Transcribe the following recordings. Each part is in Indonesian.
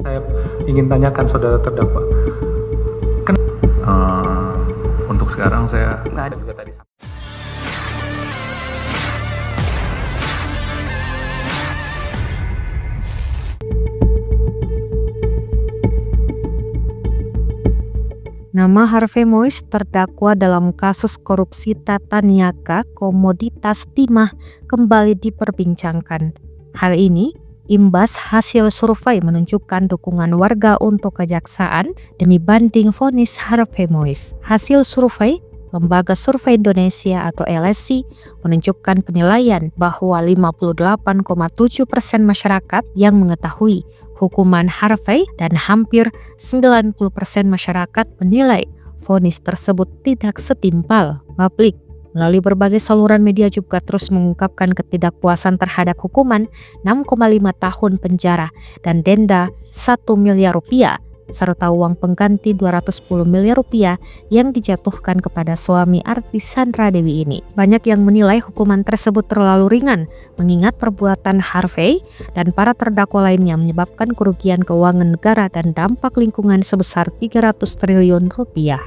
Saya ingin tanyakan saudara terdakwa. Untuk sekarang saya Nggak ada juga tadi. Nama Harvey Moise terdakwa dalam kasus korupsi tata niaga komoditas timah kembali diperbincangkan. Hal ini imbas hasil survei menunjukkan dukungan warga untuk kejaksaan demi banding vonis Harvey Moise. Hasil survei Lembaga Survei Indonesia atau LSI menunjukkan penilaian bahwa 58,7% masyarakat yang mengetahui hukuman Harvey dan hampir 90% masyarakat menilai vonis tersebut tidak setimpal. Publik melalui berbagai saluran media juga terus mengungkapkan ketidakpuasan terhadap hukuman 6,5 tahun penjara dan denda 1 miliar rupiah serta uang pengganti 210 miliar rupiah yang dijatuhkan kepada suami artis Sandra Dewi ini. Banyak yang menilai hukuman tersebut terlalu ringan mengingat perbuatan Harvey dan para terdakwa lainnya menyebabkan kerugian keuangan negara dan dampak lingkungan sebesar 300 triliun rupiah.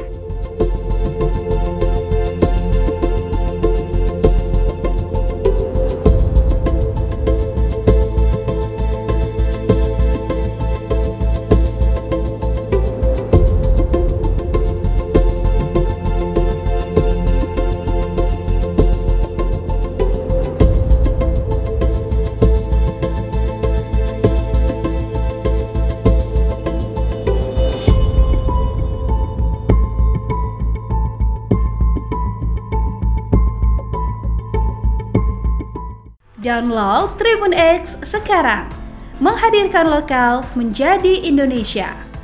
Download Tribun X sekarang, menghadirkan lokal menjadi Indonesia.